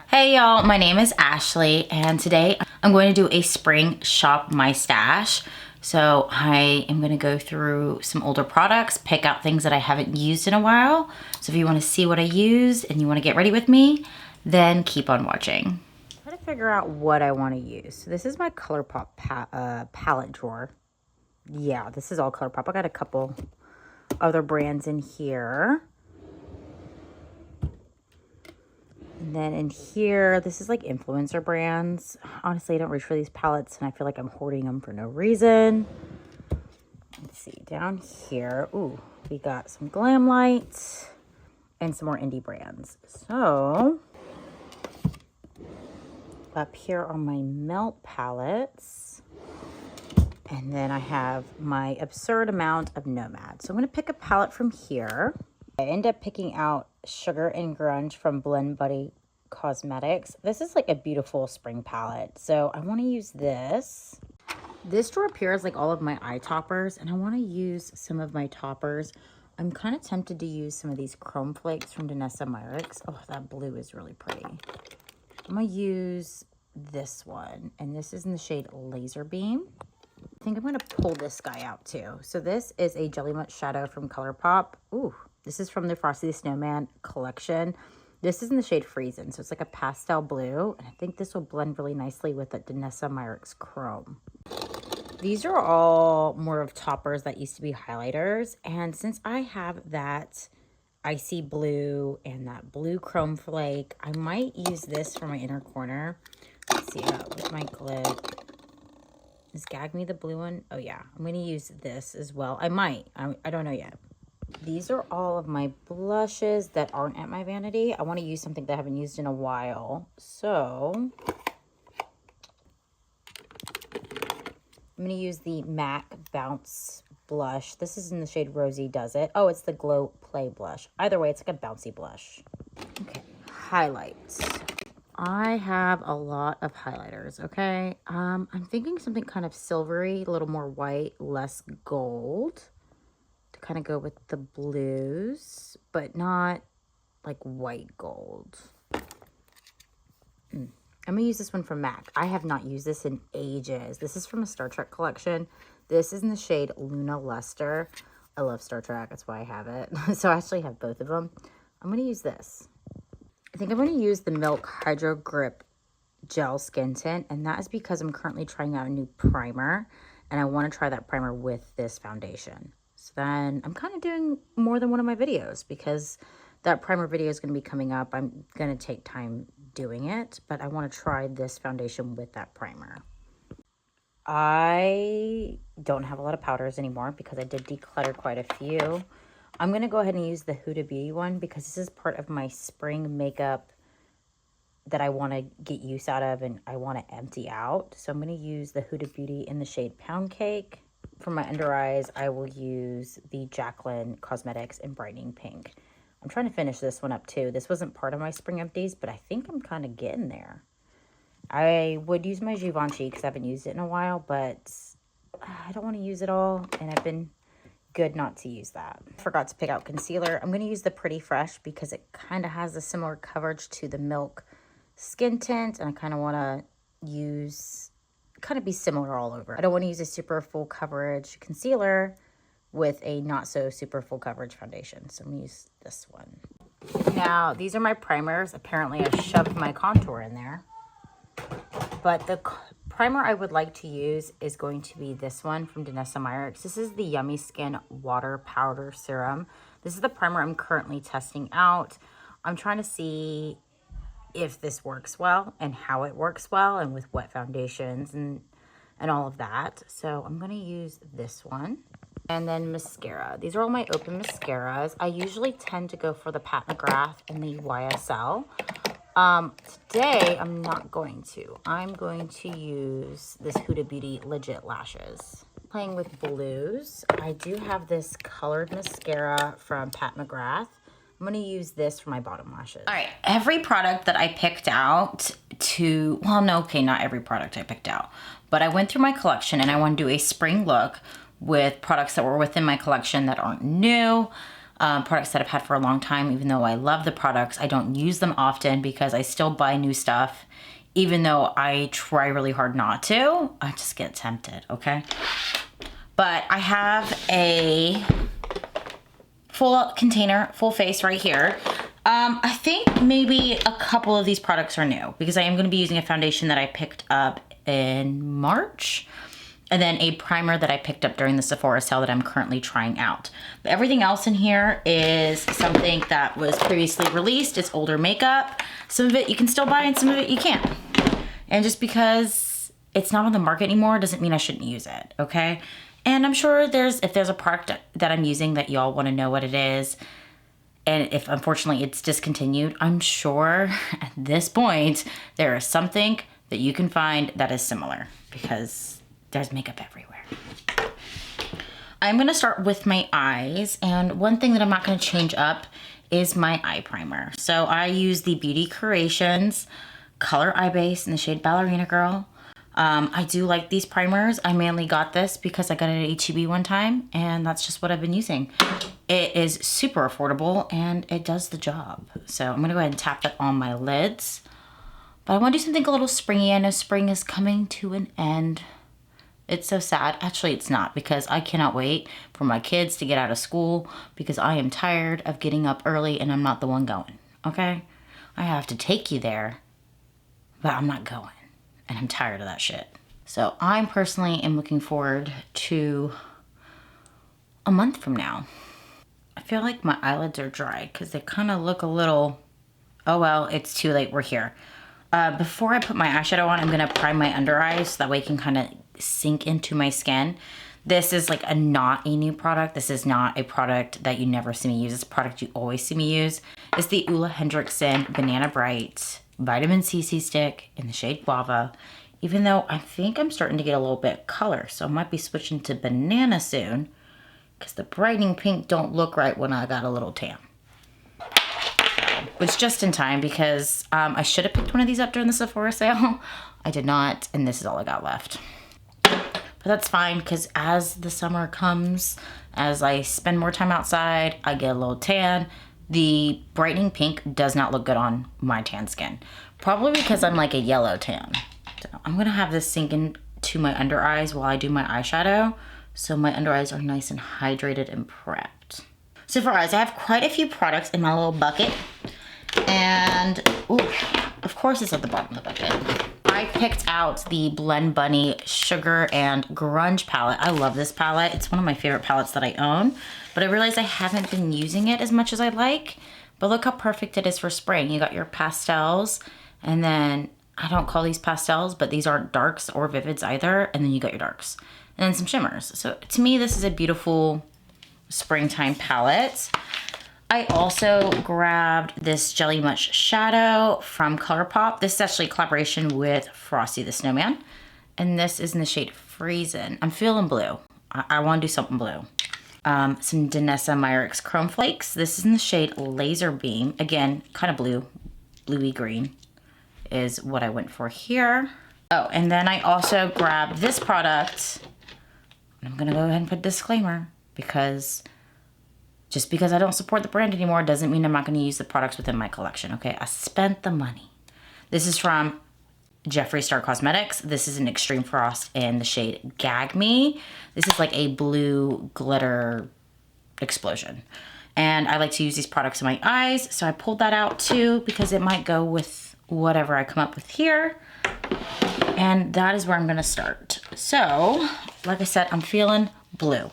Hey y'all, my name is Ashley and today I'm going to do a spring shop my stash. So I am going to go through some older products, pick out things that I haven't used in a while. So if you want to see what I used and you want to get ready with me, then keep on watching. Try to figure out what I want to use. So this is my ColourPop palette drawer. Yeah, this is all ColourPop. I got a couple other brands in here. And then in here, this is like influencer brands. Honestly, I don't reach for these palettes and I feel like I'm hoarding them for no reason. Let's see, down here, ooh, we got some Glam Lights and some more indie brands. So, up here are my Melt palettes. And then I have my absurd amount of Nomad. So I'm going to pick a palette from here. I end up picking out Sugar and Grunge from Blend Buddy Cosmetics. This is like a beautiful spring palette. So I want to use this. This drawer appears like all of my eye toppers, and I want to use some of my toppers. I'm kind of tempted to use some of these Chrome Flakes from Dansessa Myricks. Oh, that blue is really pretty. I'm going to use this one, and this is in the shade Laser Beam. I think I'm going to pull this guy out too. So this is a Jelly Much Shadow from ColourPop. Ooh, this is from the Frosty the Snowman collection. This is in the shade Freezin', so it's like a pastel blue. And I think this will blend really nicely with the Dansessa Myricks Chrome. These are all more of toppers that used to be highlighters. And since I have that icy blue and that blue Chrome Flake, I might use this for my inner corner. Let's see, with my glid. Is Gag Me the blue one? Oh yeah, I'm going to use this as well. I might. I don't know yet. These are all of my blushes that aren't at my vanity. I want to use something that I haven't used in a while. So I'm going to use the MAC Bounce blush. This is in the shade Rosy Does It. Oh, it's the Glow Play blush. Either way, it's like a bouncy blush. Okay, highlights. I have a lot of highlighters, okay? I'm thinking something kind of silvery, a little more white, less gold, to kind of go with the blues, but not like white gold. I'm gonna use this one from MAC. I have not used this in ages. This is from a Star Trek collection. This is in the shade Luna Luster. I love Star Trek, that's why I have it. So I actually have both of them. I'm gonna use this. I think I'm going to use the Milk Hydro Grip Gel Skin Tint, and that is because I'm currently trying out a new primer, and I want to try that primer with this foundation. So then I'm kind of doing more than one of my videos because that primer video is going to be coming up. I'm going to take time doing it, but I want to try this foundation with that primer. I don't have a lot of powders anymore because I did declutter quite a few. I'm going to go ahead and use the Huda Beauty one because this is part of my spring makeup that I want to get use out of and I want to empty out. So I'm going to use the Huda Beauty in the shade Pound Cake. For my under eyes, I will use the Jaclyn Cosmetics in Brightening Pink. I'm trying to finish this one up too. This wasn't part of my spring empties, but I think I'm kind of getting there. I would use my Givenchy because I haven't used it in a while, but I don't want to use it all, and I've been good not to use that. Forgot to pick out concealer. I'm going to use the Pretty Fresh because it kind of has a similar coverage to the Milk Skin Tint, and I kind of want to use, kind of be similar all over. I don't want to use a super full coverage concealer with a not so super full coverage foundation, so I'm going to use this one. Now, these are my primers. Apparently, I shoved my contour in there, but the primer I would like to use is going to be this one from Dansessa Myricks. This is the Yummy Skin Water Powder Serum. This is the primer I'm currently testing out. I'm trying to see if this works well and how it works well and with what foundations and all of that. So I'm going to use this one. And then mascara. These are all my open mascaras. I usually tend to go for the Pat McGrath and the YSL. Today, I'm not going to. I'm going to use this Huda Beauty Legit Lashes. Playing with blues, I do have this colored mascara from Pat McGrath. I'm going to use this for my bottom lashes. All right, every product that I picked out to, well, no, okay, not every product I picked out, but I went through my collection and I want to do a spring look with products that were within my collection that aren't new. products that I've had for a long time. Even though I love the products, I don't use them often because I still buy new stuff. Even though I try really hard not to, I just get tempted, okay? But I have a full container, full face right here. I think maybe a couple of these products are new because I am going to be using a foundation that I picked up in March, and then a primer that I picked up during the Sephora sale that I'm currently trying out. But everything else in here is something that was previously released. It's older makeup. Some of it you can still buy and some of it you can't. And just because it's not on the market anymore doesn't mean I shouldn't use it, okay? And I'm sure if there's a product that I'm using that y'all want to know what it is, and if unfortunately it's discontinued, I'm sure at this point there is something that you can find that is similar because there's makeup everywhere. I'm going to start with my eyes, and one thing that I'm not going to change up is my eye primer. So I use the Beauty Creations Color Eye Base in the shade Ballerina Girl. I do like these primers. I mainly got this because I got it at H-E-B one time, and that's just what I've been using. It is super affordable and it does the job. So I'm gonna go ahead and tap that on my lids. But I want to do something a little springy. I know spring is coming to an end. It's so sad. Actually, it's not, because I cannot wait for my kids to get out of school because I am tired of getting up early and I'm not the one going, okay? I have to take you there, but I'm not going. And I'm tired of that shit. So I personally am looking forward to a month from now. I feel like my eyelids are dry because they kind of look a little, oh well, it's too late, we're here. Before I put my eyeshadow on, I'm gonna prime my under eyes so that way it can kind of sink into my skin. This is like not a new product. This is not a product that you never see me use. It's a product you always see me use. It's the OleHenriksen Banana Bright Vitamin CC Stick in the shade Guava. Even though I think I'm starting to get a little bit of color, so I might be switching to banana soon because the brightening pink don't look right when I got a little tan. Which just in time because I should have picked one of these up during the Sephora sale. I did not, and this is all I got left. But that's fine because as the summer comes, as I spend more time outside, I get a little tan. The brightening pink does not look good on my tan skin. Probably because I'm like a yellow tan. So I'm gonna have this sink into my under eyes while I do my eyeshadow. So my under eyes are nice and hydrated and prepped. So for eyes, I have quite a few products in my little bucket. And, ooh, of course it's at the bottom of the bucket. I picked out the Blend Bunny Sugar and Grunge palette. I love this palette. It's one of my favorite palettes that I own. But I realized I haven't been using it as much as I'd like. But look how perfect it is for spring. You got your pastels, and then, I don't call these pastels, but these aren't darks or vivids either. And then you got your darks. And then some shimmers. So to me, this is a beautiful springtime palette. I also grabbed this Jelly Mush Shadow from ColourPop. This is actually a collaboration with Frosty the Snowman. And this is in the shade Freezin'. I'm feeling blue. I want to do something blue. Some Dansessa Myricks Chrome Flakes. This is in the shade Laser Beam. Again, kind of blue, bluey green is what I went for here. Oh, and then I also grabbed this product. I'm gonna go ahead and put a disclaimer because just because I don't support the brand anymore doesn't mean I'm not gonna use the products within my collection, okay? I spent the money. This is from Jeffree Star Cosmetics. This is an Extreme Frost in the shade Gag Me. This is like a blue glitter explosion. And I like to use these products in my eyes, so I pulled that out too because it might go with whatever I come up with here. And that is where I'm gonna start. So, like I said, I'm feeling blue.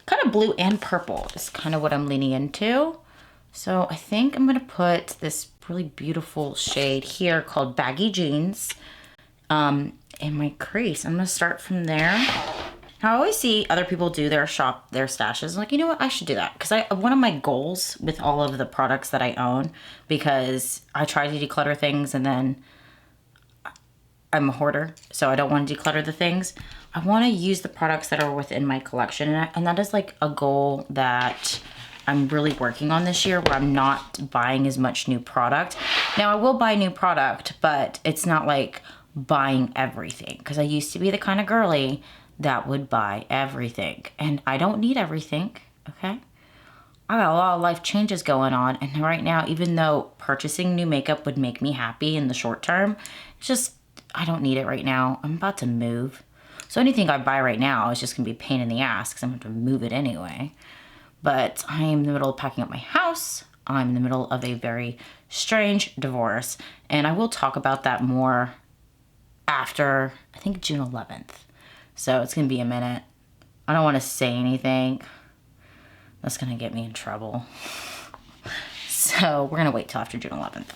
Kind of blue and purple is kind of what I'm leaning into. So I think I'm gonna put this really beautiful shade here called Baggy Jeans in my crease. I'm gonna start from there. Now, I always see other people do their stashes. I'm like, you know what, I should do that. Because one of my goals with all of the products that I own, because I try to declutter things and then I'm a hoarder, so I don't want to declutter the things. I want to use the products that are within my collection, and that is like a goal that I'm really working on this year, where I'm not buying as much new product. Now, I will buy new product, but it's not like buying everything, because I used to be the kind of girly that would buy everything, and I don't need everything, okay? I got a lot of life changes going on, and right now, even though purchasing new makeup would make me happy in the short term, it's just, I don't need it right now. I'm about to move. So anything I buy right now is just gonna be a pain in the ass because I'm gonna have to move it anyway. But I am in the middle of packing up my house. I'm in the middle of a very strange divorce, and I will talk about that more after, I think, June 11th. So it's gonna be a minute. I don't wanna say anything. That's gonna get me in trouble. So we're gonna wait till after June 11th.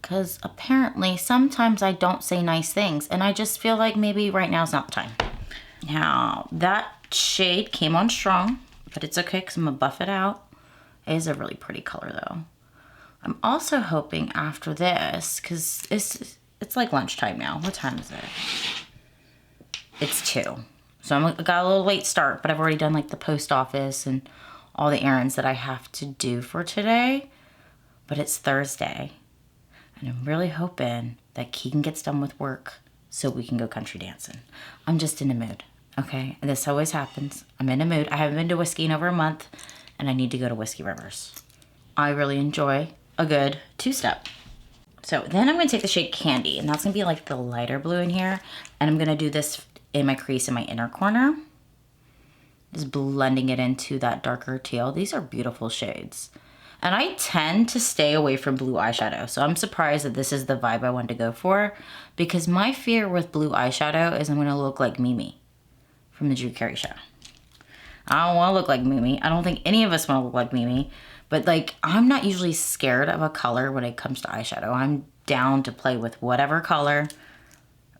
Because apparently sometimes I don't say nice things, and I just feel like maybe right now is not the time. Now, that shade came on strong, but it's okay because I'm gonna buff it out. It is a really pretty color though. I'm also hoping after this, because it's like lunchtime now. What time is it? It's 2. So I got a little late start, but I've already done like the post office and all the errands that I have to do for today. But it's Thursday, and I'm really hoping that Keegan gets done with work so we can go country dancing. I'm just in the mood, okay? This always happens. I'm in a mood. I haven't been to whiskey in over a month, and I need to go to Whiskey Rivers. I really enjoy a good 2-step. So then I'm gonna take the shade Candy, and that's gonna be like the lighter blue in here, and I'm gonna do this in my crease in my inner corner. Just blending it into that darker teal. These are beautiful shades. And I tend to stay away from blue eyeshadow, so I'm surprised that this is the vibe I wanted to go for, because my fear with blue eyeshadow is I'm gonna look like Mimi from the Drew Carey show. I don't wanna look like Mimi. I don't think any of us wanna look like Mimi, but like, I'm not usually scared of a color when it comes to eyeshadow. I'm down to play with whatever color,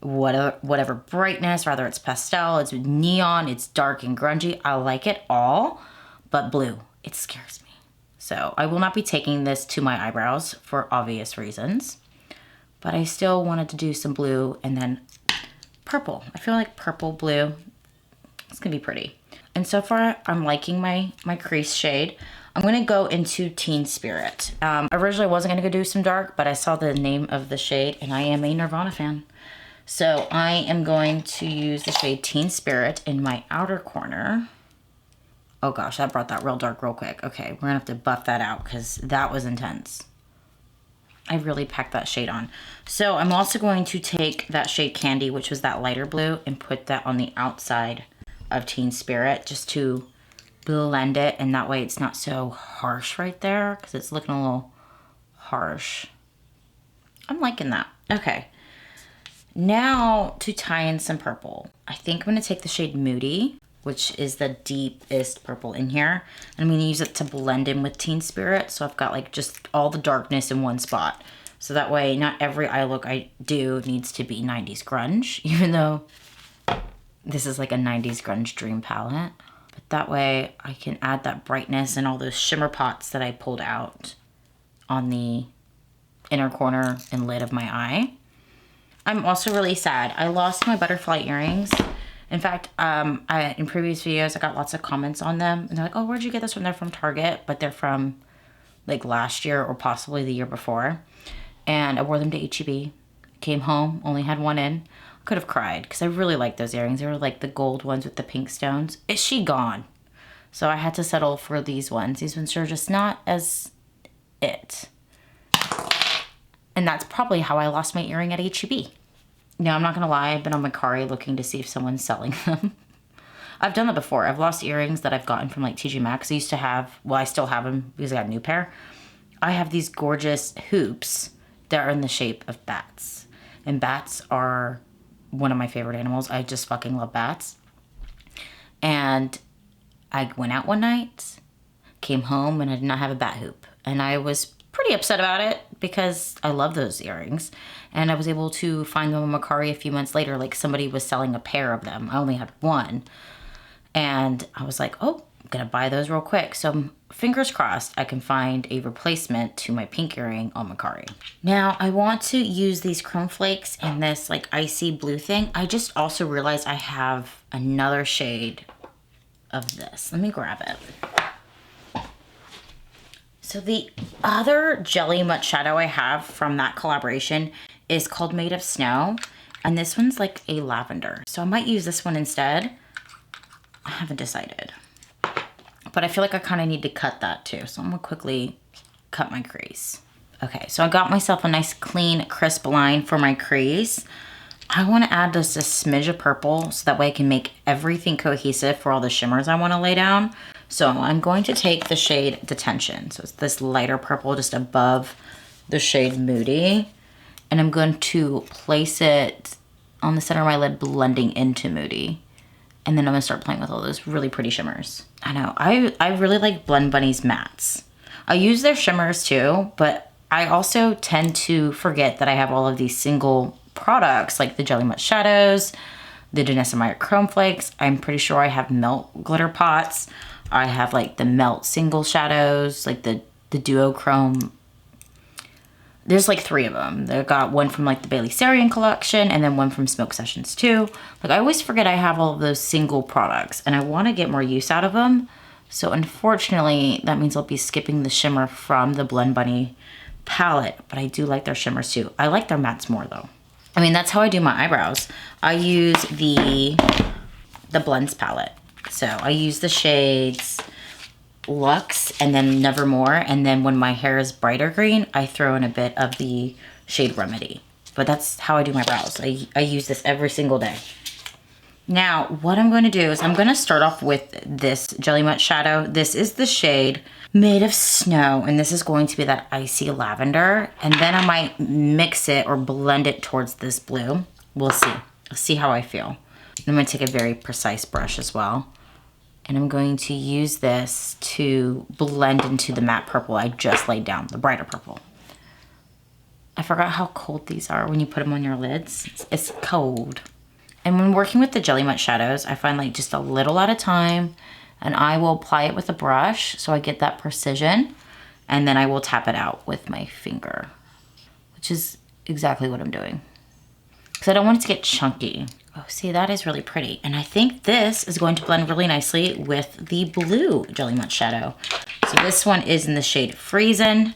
whatever brightness, whether it's pastel, it's neon, it's dark and grungy. I like it all, but blue, it scares me. So I will not be taking this to my eyebrows for obvious reasons, but I still wanted to do some blue and then purple. I feel like purple, blue, it's gonna be pretty. And so far I'm liking my crease shade. I'm gonna go into Teen Spirit. Originally I wasn't gonna go do some dark, but I saw the name of the shade and I am a Nirvana fan. So I am going to use the shade Teen Spirit in my outer corner. Oh gosh, that brought that real dark real quick. Okay, we're gonna have to buff that out because that was intense. I really packed that shade on. So I'm also going to take that shade Candy, which was that lighter blue, and put that on the outside of Teen Spirit just to blend it, and that way it's not so harsh right there because it's looking a little harsh. I'm liking that. Okay, now to tie in some purple. I think I'm gonna take the shade Moody, which is the deepest purple in here. And I'm gonna use it to blend in with Teen Spirit. So I've got like just all the darkness in one spot. So that way not every eye look I do needs to be 90s grunge, even though this is like a 90s grunge dream palette. But that way I can add that brightness and all those shimmer pots that I pulled out on the inner corner and lid of my eye. I'm also really sad. I lost my butterfly earrings. In fact, in previous videos, I got lots of comments on them. And they're like, oh, where'd you get this from? They're from Target, but they're from like last year or possibly the year before. And I wore them to H-E-B. Came home, only had one in. I could have cried because I really liked those earrings. They were like the gold ones with the pink stones. Is she gone? So I had to settle for these ones. These ones are just not as it. And that's probably how I lost my earring at H-E-B. Now, I'm not gonna lie, I've been on Mercari looking to see if someone's selling them. I've done that before. I've lost earrings that I've gotten from like TJ Maxx. I used to have, well, I still have them because I got a new pair. I have these gorgeous hoops that are in the shape of bats. And bats are one of my favorite animals. I just fucking love bats. And I went out one night, came home, and I did not have a bat hoop. And I was pretty upset about it because I love those earrings. And I was able to find them on Mercari a few months later, like somebody was selling a pair of them. I only had one. And I was like, oh, I'm gonna buy those real quick. So fingers crossed I can find a replacement to my pink earring on Mercari. Now I want to use these chrome flakes in this like icy blue thing. I just also realized I have another shade of this. Let me grab it. So the other Jelly Mutt shadow I have from that collaboration is called Made of Snow. And this one's like a lavender. So I might use this one instead. I haven't decided. but I feel like I kind of need to cut that too. So I'm gonna quickly cut my crease. Okay, so I got myself a nice clean, crisp line for my crease. I want to add just a smidge of purple so that way I can make everything cohesive for all the shimmers I want to lay down. So I'm going to take the shade Detention. So it's this lighter purple just above the shade Moody. And I'm going to place it on the center of my lid, blending into Moody. And then I'm going to start playing with all those really pretty shimmers. I know, I really like Blend Bunny's mattes. I use their shimmers too, but I also tend to forget that I have all of these single products like the Jelly Matte Shadows, the Dansessa Chrome Flakes. I'm pretty sure I have Melt glitter pots. I have like the Melt single shadows, like the Duo Chrome. There's like 3 of them. They've got one from like the Bailey Sarian collection and then one from Smoke Sessions too. Like I always forget I have all of those single products and I want to get more use out of them. So unfortunately, that means I'll be skipping the shimmer from the Blend Bunny palette, but I do like their shimmers too. I like their mattes more though. I mean, that's how I do my eyebrows. I use the Blends palette. So I use the shades Luxe and then Nevermore. And then when my hair is brighter green, I throw in a bit of the shade Remedy. But that's how I do my brows. I use this every single day. Now, what I'm going to do is I'm going to start off with this Jelly Matte shadow. This is the shade Made of Snow, and this is going to be that icy lavender. And then I might mix it or blend it towards this blue. We'll see. I'll see how I feel. I'm going to take a very precise brush as well. And I'm going to use this to blend into the matte purple I just laid down, the brighter purple. I forgot how cold these are when you put them on your lids. It's cold. And when working with the Jelly Matte shadows, I find like just a little at a time, and I will apply it with a brush so I get that precision, and then I will tap it out with my finger, which is exactly what I'm doing. Because I don't want it to get chunky. Oh, see, that is really pretty. And I think this is going to blend really nicely with the blue Jelly Matte shadow. So this one is in the shade Freezin',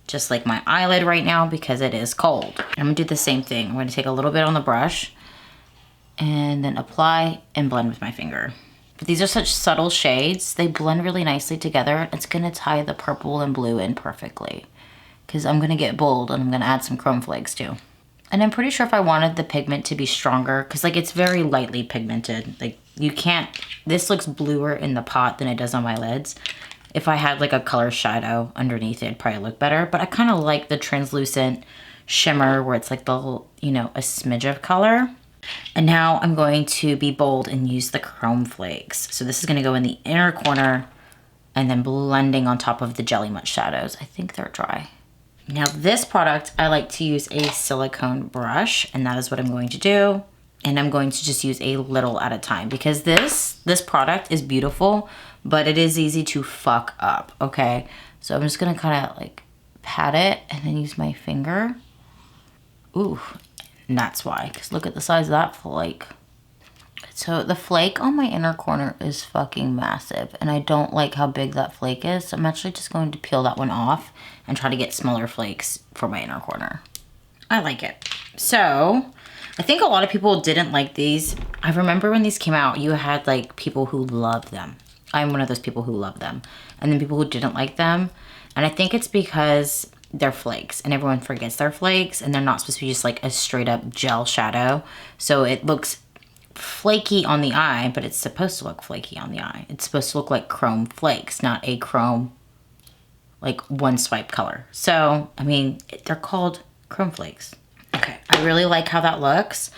just like my eyelid right now because it is cold. I'm gonna do the same thing. I'm gonna take a little bit on the brush and then apply and blend with my finger. But these are such subtle shades. They blend really nicely together. It's gonna tie the purple and blue in perfectly because I'm gonna get bold and I'm gonna add some chrome flakes too. And I'm pretty sure if I wanted the pigment to be stronger, because like it's very lightly pigmented. Like you can't, this looks bluer in the pot than it does on my lids. If I had like a color shadow underneath it, it'd probably look better. But I kind of like the translucent shimmer where it's like the, you know, a smidge of color. And now I'm going to be bold and use the chrome flakes. So this is going to go in the inner corner and then blending on top of the Jelly Matte shadows. I think they're dry. Now this product, I like to use a silicone brush, and that is what I'm going to do. And I'm going to just use a little at a time because this product is beautiful, but it is easy to fuck up, okay? So I'm just going to kind of like pat it and then use my finger. Ooh. And that's why, because look at the size of that flake. So the flake on my inner corner is fucking massive, and I don't like how big that flake is. So I'm actually just going to peel that one off and try to get smaller flakes for my inner corner. I like it. So I think a lot of people didn't like these. I remember when these came out, you had like people who loved them. I'm one of those people who love them. And then people who didn't like them. And I think it's because they're flakes and everyone forgets they're flakes and they're not supposed to be just like a straight up gel shadow. So it looks flaky on the eye, but it's supposed to look flaky on the eye. It's supposed to look like chrome flakes, not a chrome, like one swipe color. So, I mean, they're called chrome flakes. Okay, I really like how that looks.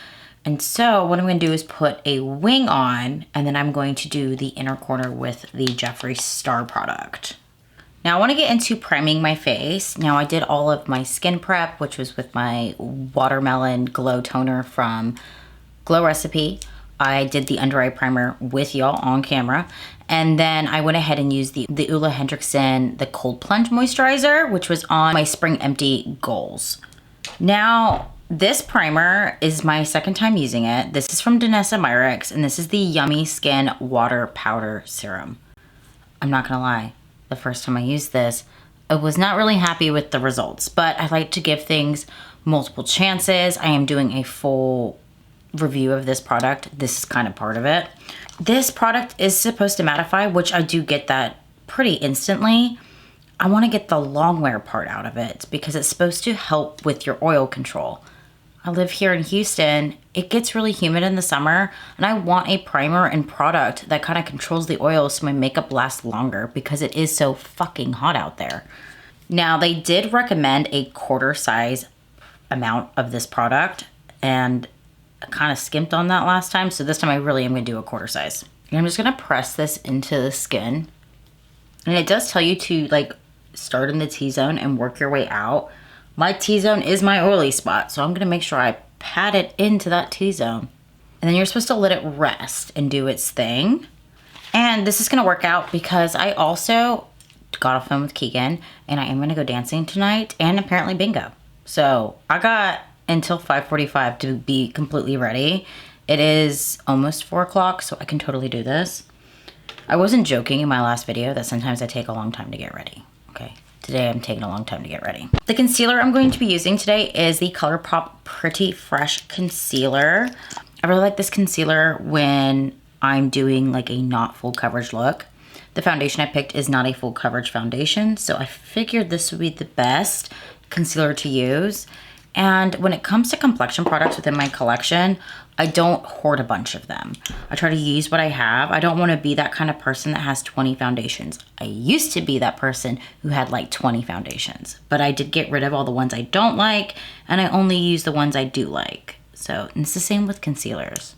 And so what I'm gonna do is put a wing on, and then I'm going to do the inner corner with the Jeffree Star product. Now I want to get into priming my face. Now I did all of my skin prep, which was with my Watermelon Glow Toner from Glow Recipe. I did the under eye primer with y'all on camera. And then I went ahead and used the OleHenriksen, the Cold Plunge Moisturizer, which was on my Spring Empty Goals. Now, this primer is my second time using it. This is from Dansessa Myricks, and this is the Yummy Skin Water Powder Serum. I'm not gonna lie. The first time I used this, I was not really happy with the results, but I like to give things multiple chances. I am doing a full review of this product. This is kind of part of it. This product is supposed to mattify, which I do get that pretty instantly. I want to get the long wear part out of it because it's supposed to help with your oil control. I live here in Houston. It gets really humid in the summer, and I want a primer and product that kind of controls the oil so my makeup lasts longer because it is so fucking hot out there. Now, they did recommend a quarter size amount of this product, and I kind of skimped on that last time, so this time I really am going to do a quarter size. And I'm just going to press this into the skin. And it does tell you to like start in the T-zone and work your way out. My T-zone is my oily spot, so I'm going to make sure I pat it into that T-zone. And then you're supposed to let it rest and do its thing. And this is going to work out because I also got off phone with Keegan, and I am going to go dancing tonight and apparently bingo. So I got until 5:45 to be completely ready. It is almost 4 o'clock, so I can totally do this. I wasn't joking in my last video that sometimes I take a long time to get ready. Okay, today I'm taking a long time to get ready. The concealer I'm going to be using today is the ColourPop Pretty Fresh Concealer. I really like this concealer when I'm doing like a not full coverage look. The foundation I picked is not a full coverage foundation, so I figured this would be the best concealer to use. And when it comes to complexion products within my collection, I don't hoard a bunch of them. I try to use what I have. I don't want to be that kind of person that has 20 foundations. I used to be that person who had like 20 foundations, but I did get rid of all the ones I don't like, and I only use the ones I do like. So it's the same with concealers.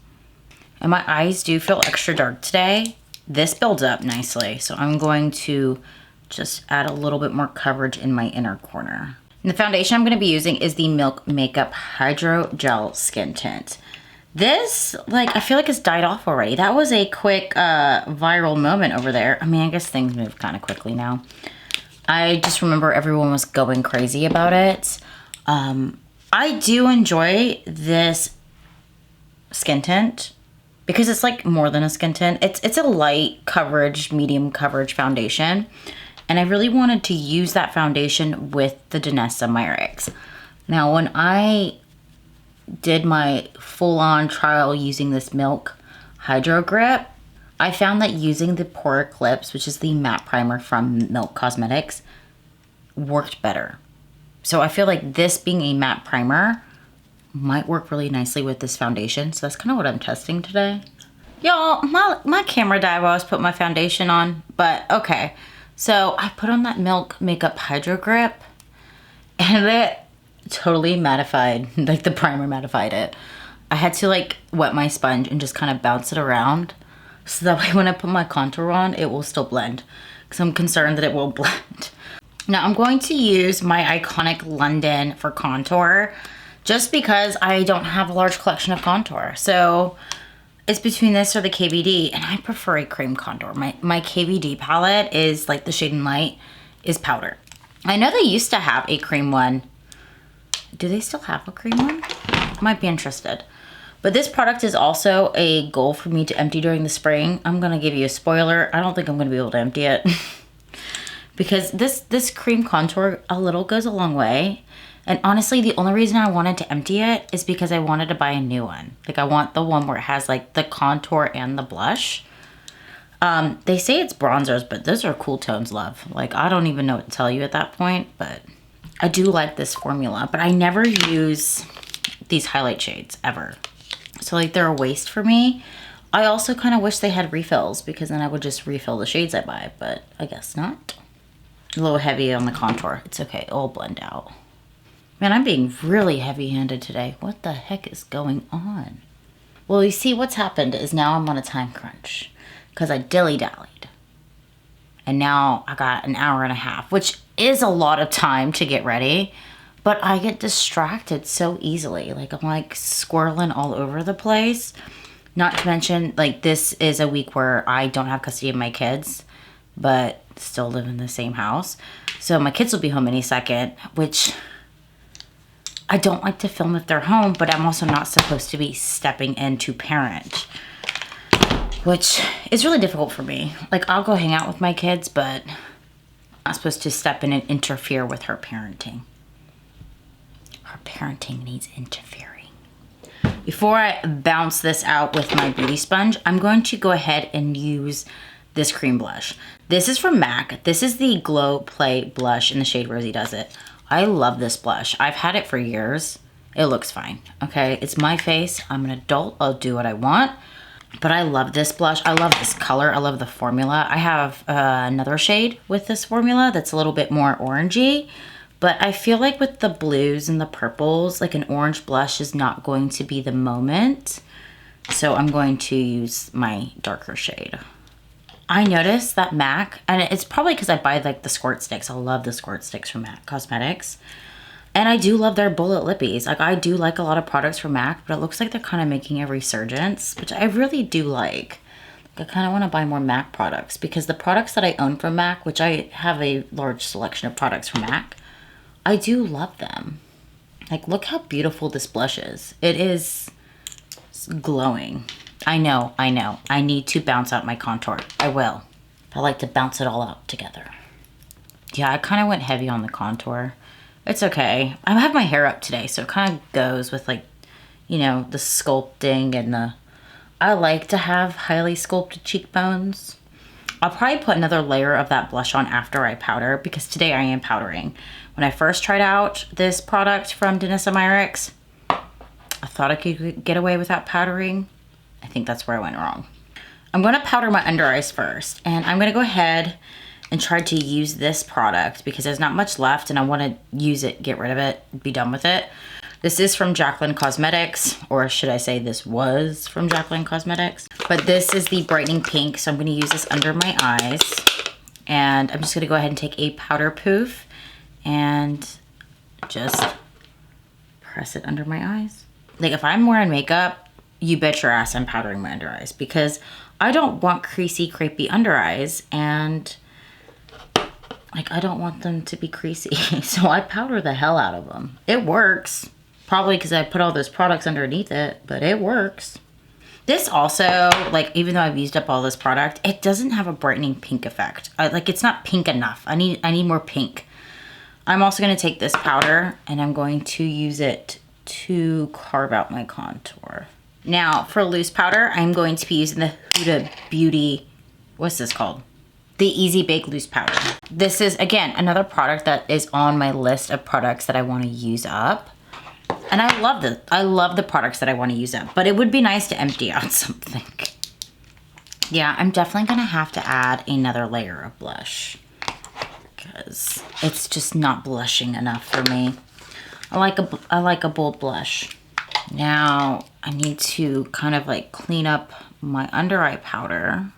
And my eyes do feel extra dark today. This builds up nicely, so I'm going to just add a little bit more coverage in my inner corner. And the foundation I'm going to be using is the Milk Makeup Hydro Gel Skin Tint. This, like, I feel like it's died off already. That was a quick viral moment over there. I mean, I guess things move kind of quickly now. I just remember everyone was going crazy about it. I do enjoy this skin tint because it's like more than a skin tint. It's a light coverage, medium coverage foundation. And I really wanted to use that foundation with the Dansessa Myricks. Now, when I did my full-on trial using this Milk Hydro Grip, I found that using the Pore Eclipse, which is the matte primer from Milk Cosmetics, worked better. So I feel like this being a matte primer might work really nicely with this foundation. So that's kind of what I'm testing today. Y'all, my camera died while I was putting my foundation on, but okay. So I put on that Milk Makeup Hydro Grip, and it totally mattified, like the primer mattified it. I had to like wet my sponge and just kind of bounce it around so that way when I put my contour on, it will still blend, because I'm concerned that it will blend. Now I'm going to use my Iconic London for contour just because I don't have a large collection of contour. So it's between this or the KVD, and I prefer a cream contour. My KVD palette is like the Shade and Light is powder. I know they used to have a cream one. Do they still have a cream one? Might be interested. But this product is also a goal for me to empty during the spring. I'm gonna give you a spoiler. I don't think I'm gonna be able to empty it because this cream contour a little goes a long way. And honestly, the only reason I wanted to empty it is because I wanted to buy a new one. Like I want the one where it has like the contour and the blush. They say it's bronzers, but those are cool tones, love. Like I don't even know what to tell you at that point, but I do like this formula, but I never use these highlight shades ever. So like they're a waste for me. I also kind of wish they had refills because then I would just refill the shades I buy, but I guess not. A little heavy on the contour. It's okay, it'll blend out. Man, I'm being really heavy-handed today. What the heck is going on? Well, you see, what's happened is now I'm on a time crunch because I dilly-dallied. And now I got an hour and a half, which is a lot of time to get ready, but I get distracted so easily. Like I'm like squirreling all over the place. Not to mention, like this is a week where I don't have custody of my kids, but still live in the same house. So my kids will be home any second, which I don't like to film if they're home, but I'm also not supposed to be stepping in to parent, which is really difficult for me. Like I'll go hang out with my kids, but I'm not supposed to step in and interfere with her parenting. Her parenting needs interfering. Before I bounce this out with my beauty sponge, I'm going to go ahead and use this cream blush. This is from MAC. This is the Glow Play blush in the shade Rosie Does It. I love this blush. I've had it for years. It looks fine, okay? It's my face. I'm an adult. I'll do what I want. But I love this blush. I love this color. I love the formula. I have another shade with this formula that's a little bit more orangey. But I feel like with the blues and the purples, like an orange blush is not going to be the moment. So I'm going to use my darker shade. I noticed that MAC, and it's probably because I buy like the squirt sticks. I love the squirt sticks from MAC Cosmetics. And I do love their bullet lippies. Like I do like a lot of products from MAC, but it looks like they're kind of making a resurgence, which I really do like. I kind of want to buy more MAC products because the products that I own from MAC, which I have a large selection of products from MAC, I do love them. Like look how beautiful this blush is. It is glowing. I know. I need to bounce out my contour. I will. I like to bounce it all out together. Yeah, I kind of went heavy on the contour. It's okay. I have my hair up today, so it kind of goes with like, you know, the sculpting and the... I like to have highly sculpted cheekbones. I'll probably put another layer of that blush on after I powder because today I am powdering. When I first tried out this product from Dansessa Myricks, I thought I could get away without powdering. I think that's where I went wrong. I'm going to powder my under eyes first, and I'm going to go ahead and try to use this product because there's not much left and I want to use it, get rid of it, be done with it. This is from Jaclyn Cosmetics, or should I say this was from Jaclyn Cosmetics. But this is the Brightening Pink, so I'm going to use this under my eyes. And I'm just going to go ahead and take a powder poof and just press it under my eyes. Like if I'm wearing makeup, you bet your ass I'm powdering my under eyes because I don't want creasy, crepey under eyes, and like I don't want them to be creasy. So I powder the hell out of them. It works. Probably because I put all those products underneath it, but it works. This also, like even though I've used up all this product, it doesn't have a brightening pink effect. Like it's not pink enough. I need more pink. I'm also going to take this powder and I'm going to use it to carve out my contour. Now for loose powder, I'm going to be using the Huda Beauty, what's this called? The Easy Bake Loose Powder. This is, again, another product that is on my list of products that I want to use up. And I love the products that I want to use up, but it would be nice to empty out something. Yeah, I'm definitely going to have to add another layer of blush because it's just not blushing enough for me. I like a bold blush. Now I need to kind of like clean up my under eye powder.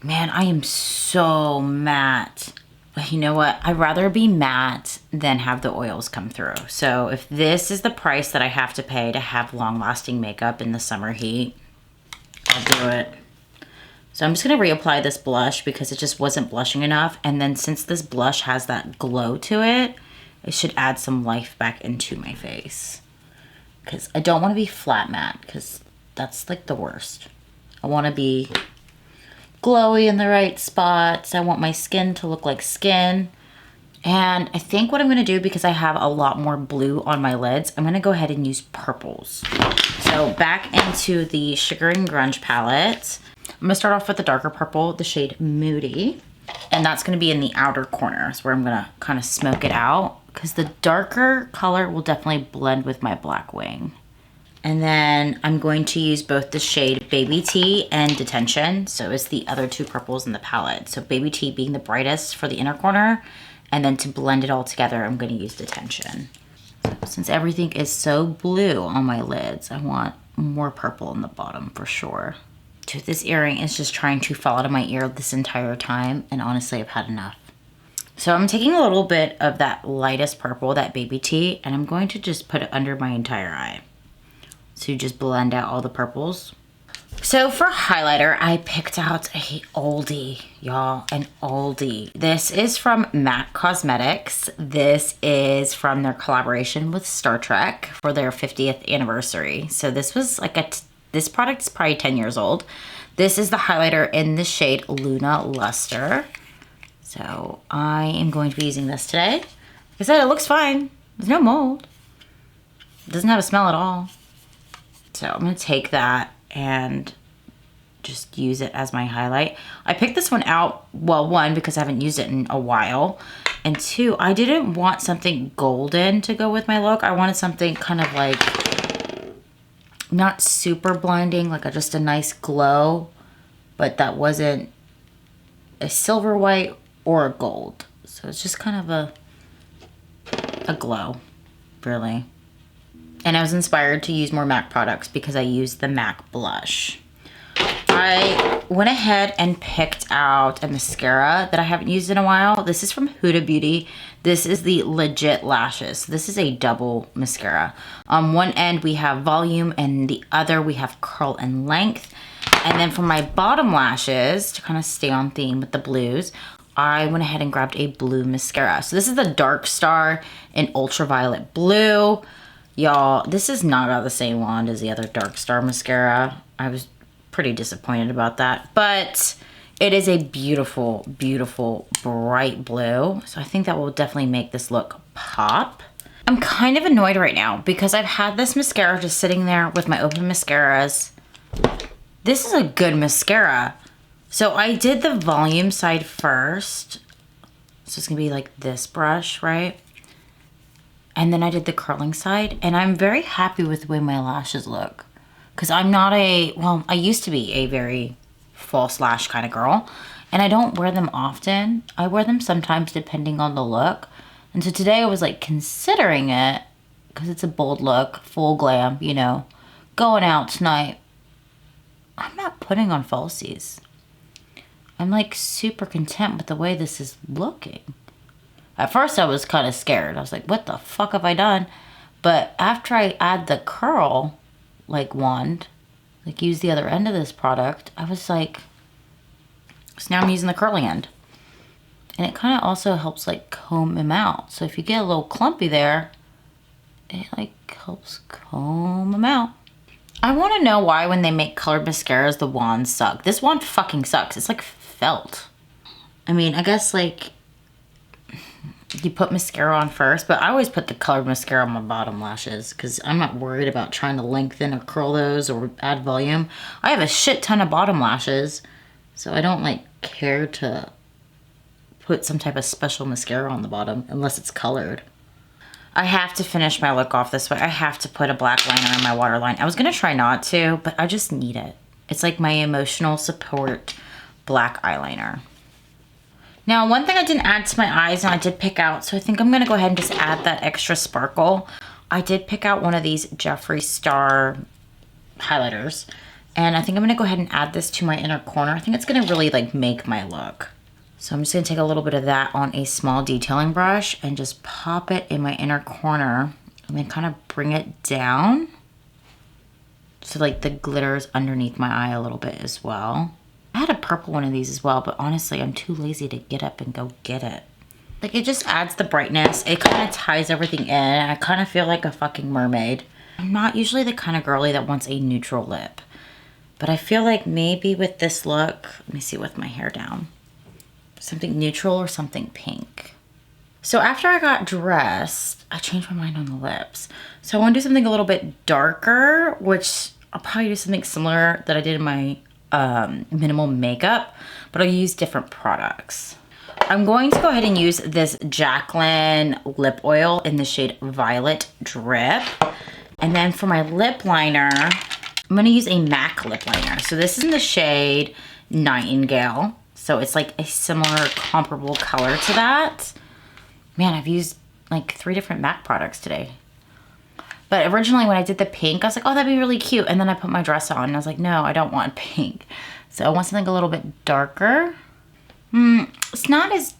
Man, I am so matte. But you know what? I'd rather be matte than have the oils come through. So if this is the price that I have to pay to have long lasting makeup in the summer heat, I'll do it. So I'm just going to reapply this blush because it just wasn't blushing enough. And then since this blush has that glow to it, it should add some life back into my face. Because I don't want to be flat matte because that's like the worst. I want to be glowy in the right spots. I want my skin to look like skin. And I think what I'm going to do, because I have a lot more blue on my lids, I'm going to go ahead and use purples. So back into the Sugar and Grunge palette. I'm going to start off with the darker purple, the shade Moody. And that's going to be in the outer corners where I'm going to kind of smoke it out, because the darker color will definitely blend with my black wing. And then I'm going to use both the shade Baby Tea and Detention. So it's the other two purples in the palette. So Baby Tea being the brightest for the inner corner. And then to blend it all together, I'm going to use Detention. So since everything is so blue on my lids, I want more purple in the bottom for sure. Dude, this earring is just trying to fall out of my ear this entire time. And honestly, I've had enough. So I'm taking a little bit of that lightest purple, that Baby Tea, and I'm going to just put it under my entire eye. So you just blend out all the purples. So for highlighter, I picked out a oldie, y'all, an oldie. This is from MAC Cosmetics. This is from their collaboration with Star Trek for their 50th anniversary. So this was like this product is probably 10 years old. This is the highlighter in the shade Luna Luster. So I am going to be using this today. Like I said, it looks fine. There's no mold. It doesn't have a smell at all. So I'm gonna take that and just use it as my highlight. I picked this one out, well, one, because I haven't used it in a while. And two, I didn't want something golden to go with my look. I wanted something kind of like, not super blinding, like just a nice glow, but that wasn't a silver white or a gold. So it's just kind of a glow, really. And I was inspired to use more MAC products because I used the MAC blush. I went ahead and picked out a mascara that I haven't used in a while. This is from Huda Beauty. This is the Legit Lashes. This is a double mascara. On one end we have volume and the other we have curl and length. And then for my bottom lashes, to kind of stay on theme with the blues, I went ahead and grabbed a blue mascara. So this is the Dark Star in Ultraviolet Blue. Y'all, this is not got the same wand as the other Dark Star mascara. I was pretty disappointed about that, but it is a beautiful, beautiful bright blue. So I think that will definitely make this look pop. I'm kind of annoyed right now because I've had this mascara just sitting there with my open mascaras. This is a good mascara. So I did the volume side first. So it's gonna be like this brush, right? And then I did the curling side, and I'm very happy with the way my lashes look. Because I'm not well, I used to be a very false lash kind of girl, and I don't wear them often. I wear them sometimes depending on the look. And so today I was like considering it, because it's a bold look, full glam, you know, going out tonight. I'm not putting on falsies. I'm like super content with the way this is looking. At first I was kind of scared. I was like, what the fuck have I done? But after I add the curl like wand, like use the other end of this product, I was like, so now I'm using the curling end. And it kind of also helps like comb them out. So if you get a little clumpy there, it like helps comb them out. I want to know why when they make colored mascaras, the wands suck. This wand fucking sucks. It's like felt. I mean, I guess like you put mascara on first, but I always put the colored mascara on my bottom lashes because I'm not worried about trying to lengthen or curl those or add volume. I have a shit ton of bottom lashes, so I don't like care to put some type of special mascara on the bottom unless it's colored. I have to finish my look off this way. I have to put a black liner in my waterline. I was gonna try not to, but I just need it. It's like my emotional support black eyeliner. Now, one thing I didn't add to my eyes and I did pick out, so I think I'm gonna go ahead and just add that extra sparkle. I did pick out one of these Jeffree Star highlighters, and I think I'm gonna go ahead and add this to my inner corner. I think it's gonna really like make my look. So I'm just gonna take a little bit of that on a small detailing brush and just pop it in my inner corner and then kind of bring it down so like the glitter is underneath my eye a little bit as well. I had a purple one of these as well, but honestly, I'm too lazy to get up and go get it. Like, it just adds the brightness. It kind of ties everything in. I kind of feel like a fucking mermaid. I'm not usually the kind of girly that wants a neutral lip, but I feel like maybe with this look, let me see with my hair down, something neutral or something pink. So after I got dressed, I changed my mind on the lips. So I want to do something a little bit darker, which I'll probably do something similar that I did in my minimal makeup, but I'll use different products. I'm going to go ahead and use this Jaclyn lip oil in the shade Violet Drip. And then for my lip liner, I'm going to use a MAC lip liner. So this is in the shade Nightingale. So it's like a similar comparable color to that. Man, I've used like 3 different MAC products today. But originally when I did the pink, I was like, oh, that'd be really cute. And then I put my dress on and I was like, no, I don't want pink. So I want something a little bit darker. It's not as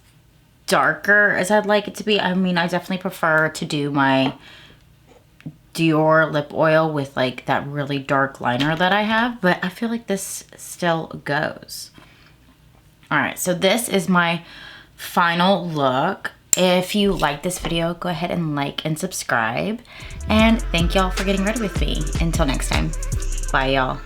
darker as I'd like it to be. I mean, I definitely prefer to do my Dior lip oil with like that really dark liner that I have, but I feel like this still goes. All right, so this is my final look. If you like this video, go ahead and like and subscribe. And thank y'all for getting ready with me. Until next time, bye y'all.